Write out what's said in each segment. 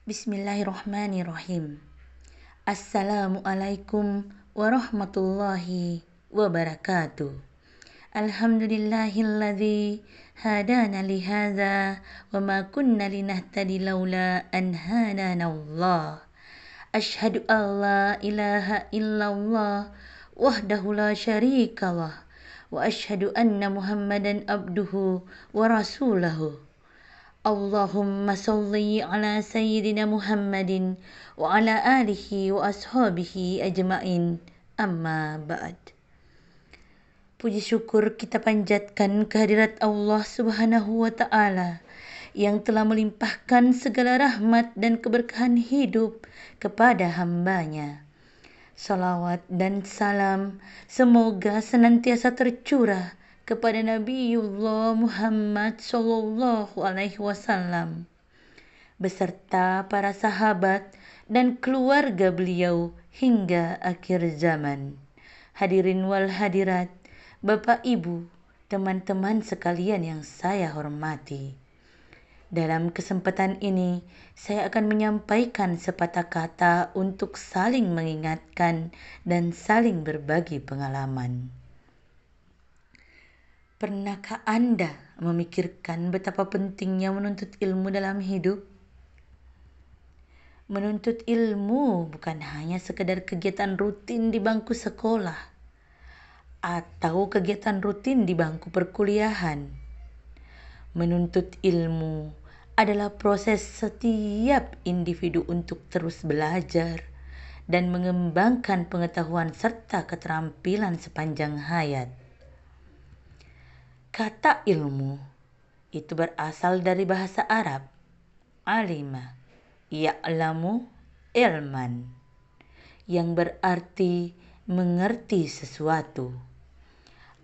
Bismillahirrahmanirrahim. Assalamualaikum warahmatullahi wabarakatuh. Alhamdulillahilladzi hadana lihadza wa ma kunna linahtadi laula an hadana Allah. Asyhadu an la ilaha illallah wahdahu la syarikalah wa asyhadu anna Muhammadan abduhu wa rasuluhu. Allahumma salli ala sayyidina Muhammadin wa ala alihi wa ashabihi ajma'in, amma ba'd. Puji syukur kita panjatkan kehadirat Allah Subhanahu wa ta'ala yang telah melimpahkan segala rahmat dan keberkahan hidup kepada hambanya. Salawat dan salam semoga senantiasa tercurah kepada Nabiullah Muhammad sallallahu alaihi wasallam beserta para sahabat dan keluarga beliau hingga akhir zaman. Hadirin wal hadirat, Bapak Ibu, teman-teman sekalian yang saya hormati. Dalam kesempatan ini, saya akan menyampaikan sepatah kata untuk saling mengingatkan dan saling berbagi pengalaman. Pernahkah Anda memikirkan betapa pentingnya menuntut ilmu dalam hidup? Menuntut ilmu bukan hanya sekedar kegiatan rutin di bangku sekolah atau kegiatan rutin di bangku perkuliahan. Menuntut ilmu adalah proses setiap individu untuk terus belajar dan mengembangkan pengetahuan serta keterampilan sepanjang hayat. Kata ilmu itu berasal dari bahasa Arab, alima, ya'lamu, ilman, yang berarti mengerti sesuatu,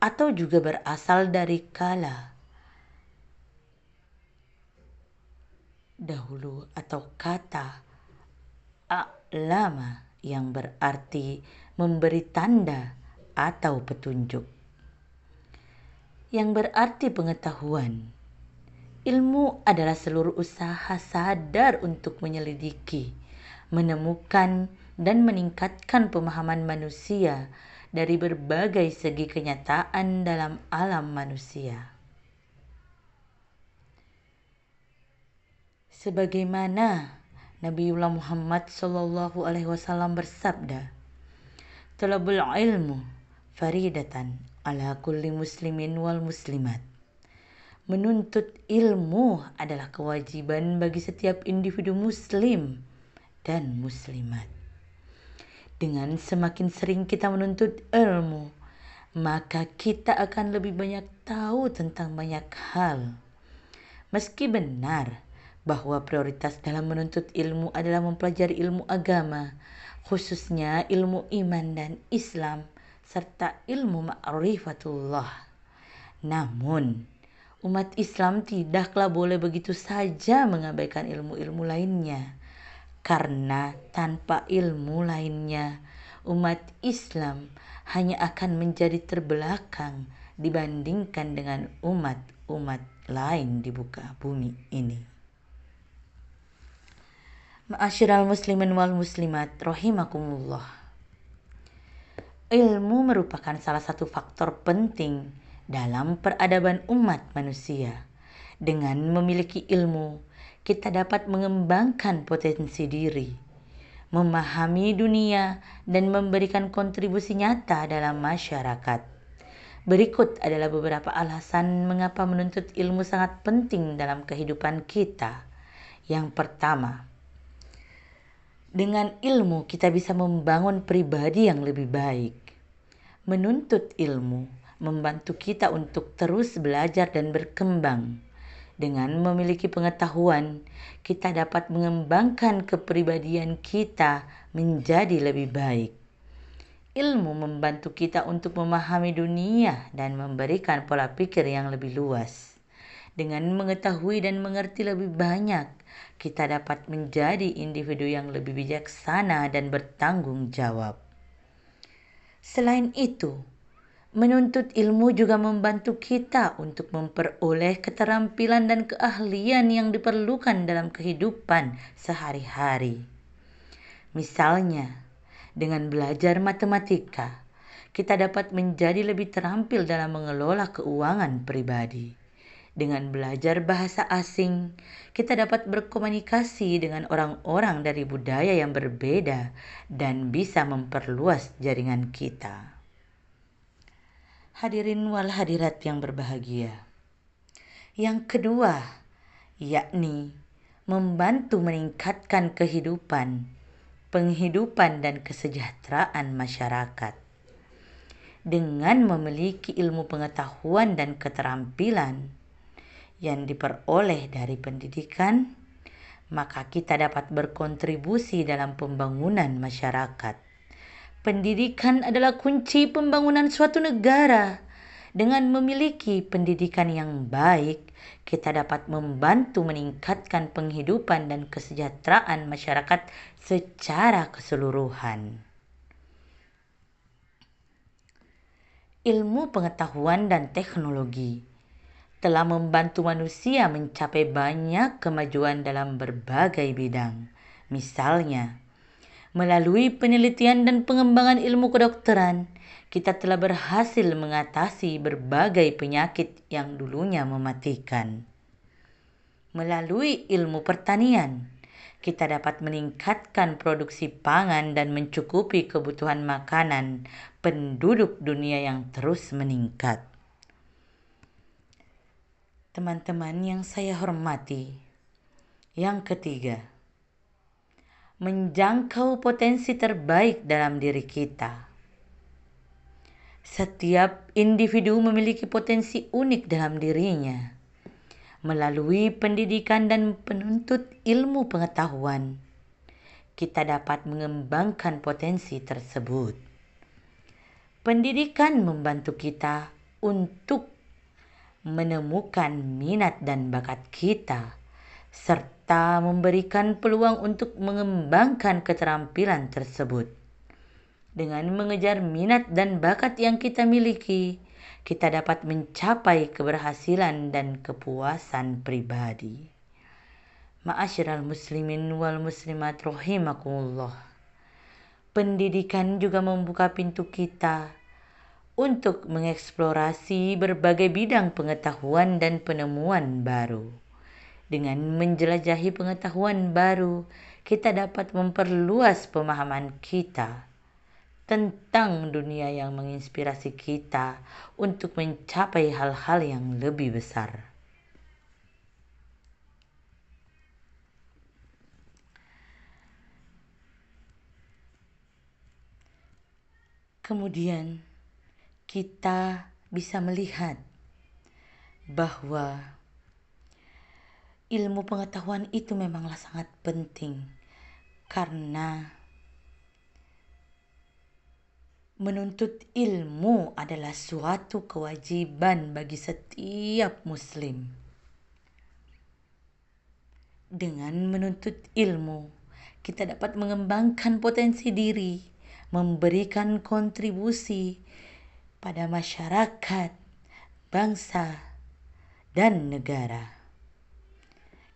atau juga berasal dari kala, dahulu, atau kata a'lama yang berarti memberi tanda atau petunjuk, yang berarti pengetahuan. Ilmu adalah seluruh usaha sadar untuk menyelidiki, menemukan, dan meningkatkan pemahaman manusia dari berbagai segi kenyataan dalam alam manusia. Sebagaimana Nabiullah Muhammad sallallahu alaihi wasallam bersabda, "Talabul ilmu faridatan ala kulli muslimin wal muslimat." Menuntut ilmu adalah kewajiban bagi setiap individu muslim dan muslimat. Dengan semakin sering kita menuntut ilmu, maka kita akan lebih banyak tahu tentang banyak hal. Meski benar bahwa prioritas dalam menuntut ilmu adalah mempelajari ilmu agama, khususnya ilmu iman dan Islam, serta ilmu ma'rifatullah. Namun, umat Islam tidaklah boleh begitu saja mengabaikan ilmu-ilmu lainnya. Karena tanpa ilmu lainnya, umat Islam hanya akan menjadi terbelakang dibandingkan dengan umat-umat lain di muka bumi ini. Ma'asyiral muslimin wal muslimat rahimakumullah. Ilmu merupakan salah satu faktor penting dalam peradaban umat manusia. Dengan memiliki ilmu, kita dapat mengembangkan potensi diri, memahami dunia, dan memberikan kontribusi nyata dalam masyarakat. Berikut adalah beberapa alasan mengapa menuntut ilmu sangat penting dalam kehidupan kita. Yang pertama, dengan ilmu kita bisa membangun pribadi yang lebih baik. Menuntut ilmu membantu kita untuk terus belajar dan berkembang. Dengan memiliki pengetahuan, kita dapat mengembangkan kepribadian kita menjadi lebih baik. Ilmu membantu kita untuk memahami dunia dan memberikan pola pikir yang lebih luas. Dengan mengetahui dan mengerti lebih banyak, kita dapat menjadi individu yang lebih bijaksana dan bertanggung jawab. Selain itu, Menuntut ilmu juga membantu kita untuk memperoleh keterampilan dan keahlian yang diperlukan dalam kehidupan sehari-hari. Misalnya, dengan belajar matematika, kita dapat menjadi lebih terampil dalam mengelola keuangan pribadi. Dengan belajar bahasa asing, kita dapat berkomunikasi dengan orang-orang dari budaya yang berbeda dan bisa memperluas jaringan kita. Hadirin wal hadirat yang berbahagia. Yang kedua, yakni membantu meningkatkan penghidupan dan kesejahteraan masyarakat. Dengan memiliki ilmu pengetahuan dan keterampilan yang diperoleh dari pendidikan, maka kita dapat berkontribusi dalam pembangunan masyarakat. Pendidikan adalah kunci pembangunan suatu negara. Dengan memiliki pendidikan yang baik, kita dapat membantu meningkatkan penghidupan dan kesejahteraan masyarakat secara keseluruhan. Ilmu pengetahuan dan teknologi telah membantu manusia mencapai banyak kemajuan dalam berbagai bidang. Misalnya, melalui penelitian dan pengembangan ilmu kedokteran, kita telah berhasil mengatasi berbagai penyakit yang dulunya mematikan. Melalui ilmu pertanian, kita dapat meningkatkan produksi pangan dan mencukupi kebutuhan makanan penduduk dunia yang terus meningkat. Teman-teman yang saya hormati, yang ketiga, menjangkau potensi terbaik dalam diri kita. Setiap individu memiliki potensi unik dalam dirinya. Melalui pendidikan dan penuntut ilmu pengetahuan, kita dapat mengembangkan potensi tersebut. Pendidikan membantu kita untuk menemukan minat dan bakat kita, serta memberikan peluang untuk mengembangkan keterampilan tersebut. Dengan mengejar minat dan bakat yang kita miliki, kita dapat mencapai keberhasilan dan kepuasan pribadi. Ma'asyiral muslimin wal muslimat rahimakumullah. Pendidikan juga membuka pintu kita untuk mengeksplorasi berbagai bidang pengetahuan dan penemuan baru. Dengan menjelajahi pengetahuan baru, kita dapat memperluas pemahaman kita tentang dunia yang menginspirasi kita untuk mencapai hal-hal yang lebih besar. Kemudian, kita bisa melihat bahwa ilmu pengetahuan itu memanglah sangat penting, karena menuntut ilmu adalah suatu kewajiban bagi setiap muslim. Dengan menuntut ilmu, kita dapat mengembangkan potensi diri, memberikan kontribusi pada masyarakat, bangsa, dan negara.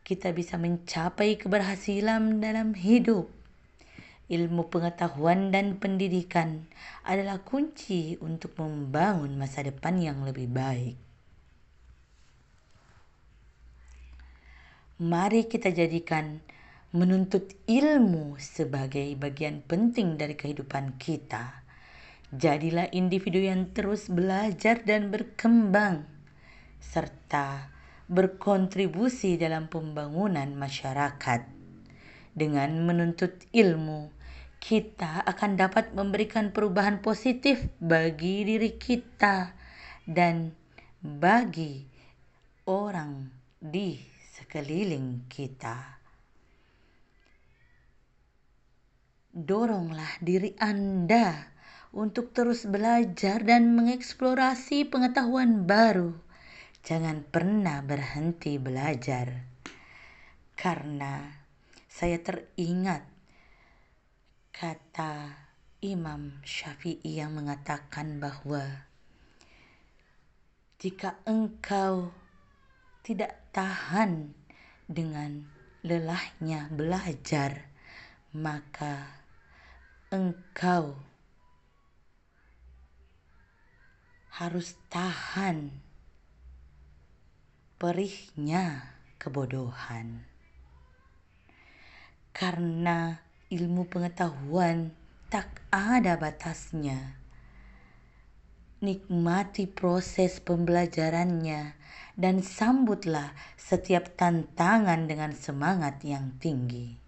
Kita bisa mencapai keberhasilan dalam hidup. Ilmu pengetahuan dan pendidikan adalah kunci untuk membangun masa depan yang lebih baik. Mari kita jadikan menuntut ilmu sebagai bagian penting dari kehidupan kita. Jadilah individu yang terus belajar dan berkembang, serta berkontribusi dalam pembangunan masyarakat. Dengan menuntut ilmu, kita akan dapat memberikan perubahan positif bagi diri kita dan bagi orang di sekeliling kita. Doronglah diri Anda untuk terus belajar dan mengeksplorasi pengetahuan baru. Jangan pernah berhenti belajar. Karena saya teringat kata Imam Syafi'i yang mengatakan bahwa Jika engkau tidak tahan dengan lelahnya belajar, maka engkau harus tahan perihnya kebodohan. Karena ilmu pengetahuan tak ada batasnya. Nikmati proses pembelajarannya dan sambutlah setiap tantangan dengan semangat yang tinggi.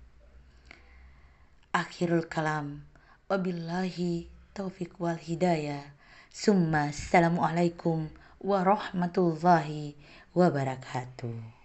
Akhirul kalam, wabillahi taufiq wal hidayah. Summa assalamualaikum warahmatullahi wabarakatuh.